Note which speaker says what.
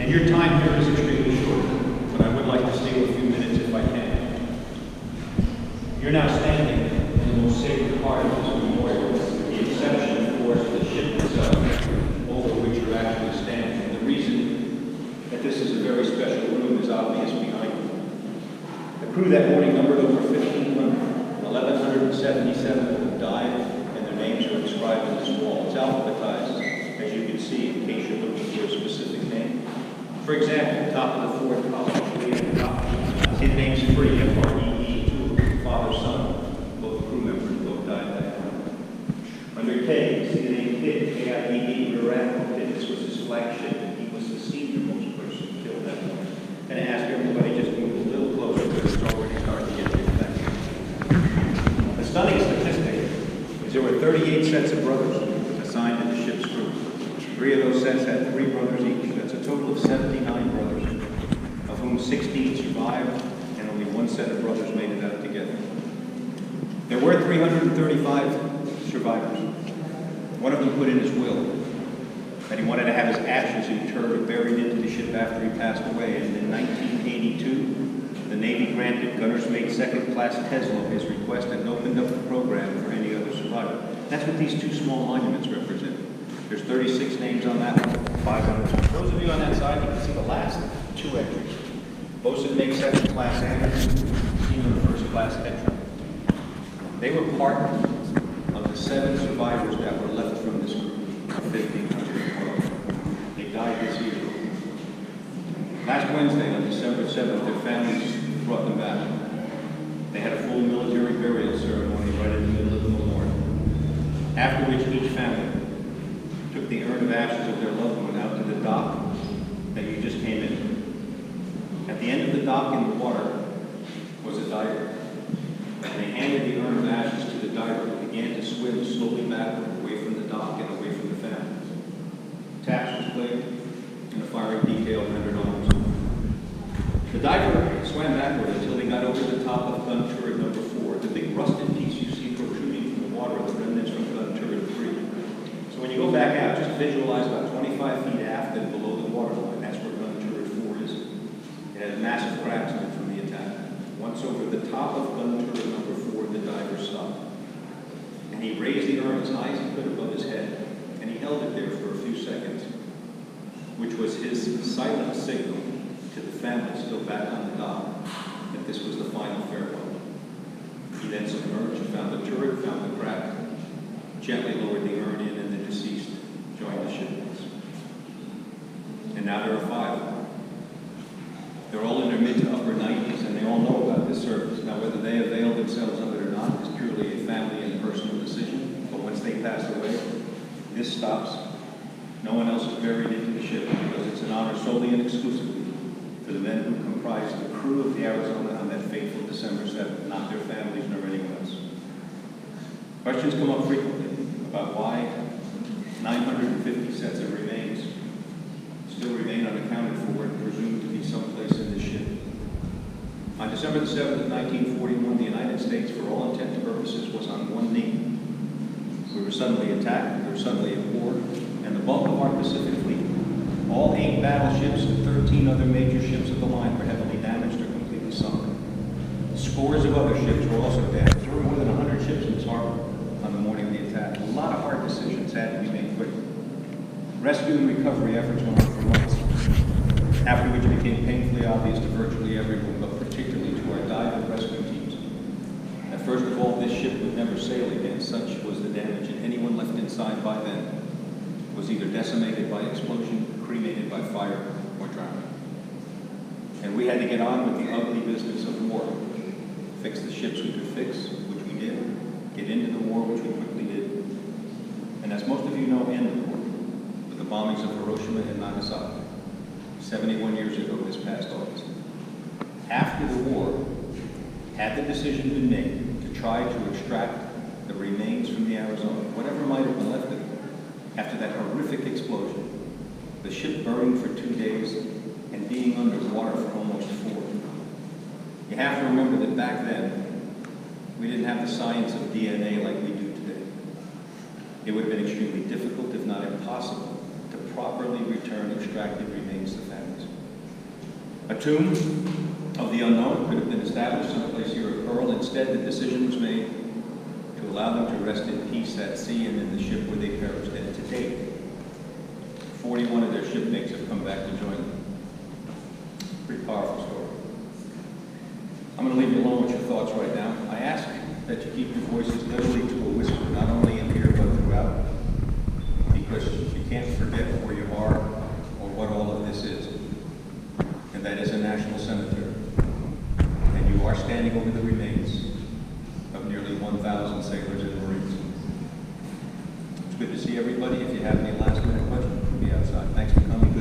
Speaker 1: And your time here is extremely short, but I would like to steal a few minutes if I can. You're now standing in the most sacred part of this memorial, with the exception, of course, of the ship itself, over which you're actually standing. And the reason that this is a very special room is obvious behind you. The crew that morning numbered over 1,500, 1,177 have died, and their names are inscribed on this wall. It's alphabetized, as you can see, in case you're looking for a specific name. For example, top of the fourth column, way at the top, his name's Free, F-R-E-E, father, son. Both crew members both died that morning. Under K, see the name Kidd, K-I-D-D, Rear Admiral Kidd. This was his flagship, and he was the senior-most person killed that morning. And I ask everybody just to move a little closer because it's already starting to get too back. A stunning statistic is there were 38 sets of brothers assigned to the ship's crew. 3 of those sets had 3 brothers each. That's a total of 79 brothers, of whom 16 survived, and only 1 set of brothers made it out together. There were 335 survivors. One of them put in his will that he wanted to have his ashes interred or buried into the ship after he passed away. And in 1982, the Navy granted Gunner's Mate Second Class Tesla his request and opened up the program for any other survivor. That's what these 2 small monuments represent. There's 36 names on that one, 500. For those of you on that side, you can see the last 2 entries. Bosun Mate Second Class Anderson, Seaman First Class entry. They were part of the 7 survivors that were left from this group of 1,512. They died this year. Last Wednesday, on December 7th, their families brought them back. They had a full military burial ceremony right in the middle of the memorial, after which each family took the urn of ashes of their loved one out to the dock that you just came in. At the end of the dock in the water was a diver. And they handed the urn of ashes to the diver who began to swim slowly backward away from the dock and away from the families. Taps was played and the firing detail rendered arms. The diver swam backward until he got over the top of gun turret number 4, the big rusted piece you see protruding from the water, the remnants from gun turret 3. So when you go back out, just visualize about 25 feet aft and below the waterline. That's where gun turret 4 is. It had massive cracks in it from the attack. Once over the top of gun turret number 4, the diver stopped. And he raised the urn as high as he could above his head, and he held it there for a few seconds, which was his silent signal to the family still back on the dock that this was the final farewell. He then submerged, found the turret, found the crack, gently lowered the urn in, and the deceased joined the shipmates. And now there are 5 of them. They're all in their mid to upper 90s, and they all know about this service. Now, whether they avail themselves of it or not is purely a family and personal decision, but once they pass away, this stops. No one else is buried into the ship because it's an honor solely and exclusively for the men who comprised the crew of the Arizona on that fateful December 7th, not their families nor anyone else. Questions come up frequently about why 950 sets of remains still remain unaccounted for and presumed to be someplace in this ship. On December the 7th of 1941, the United States, for all intents and purposes, was on one knee. We were suddenly attacked, we were suddenly at war, and the bulk of our Pacific Fleet, all 8 battleships and 13 other major ships of the line, were heavily damaged or completely sunk. Scores of other ships were also damaged. There were more than 100 ships in this harbor on the morning of the attack. A lot of hard decisions had to be made quickly. Rescue and recovery efforts went on for months, after which it became painfully obvious to virtually everyone, but particularly to our dive and rescue teams, that first of all, this ship would never sail again. Such was the damage, and anyone left inside by then was either decimated by explosion, cremated by fire, or drowned. And we had to get on with the ugly business of war. Fix the ships we could fix, which we did. Get into the war, which we quickly did. And as most of you know, end the war with the bombings of Hiroshima and Nagasaki, 71 years ago this past August. After the war, had the decision been made to try to extract the remains from the Arizona, whatever might have been left of it, after that horrific explosion, the ship burning for 2 days and being underwater for almost 4. You have to remember that back then, we didn't have the science of DNA like we do today. It would have been extremely difficult, if not impossible, to properly return extracted remains to families. A tomb of the unknown could have been established someplace here at Pearl. Instead, the decision was made to allow them to rest in peace at sea and in the ship where they perished. And to date, 41 of their shipmates have come back to join them. Pretty powerful story. I'm going to leave you alone with your thoughts right now. I ask that you keep your voices literally to a whisper, not only in here but throughout, because you can't forget where you are or what all of this is. And that is a national cemetery. And you are standing over the remains of nearly 1,000 sailors and Marines. It's good to see everybody. If you have any last minute questions, we'll be outside. Thanks for coming.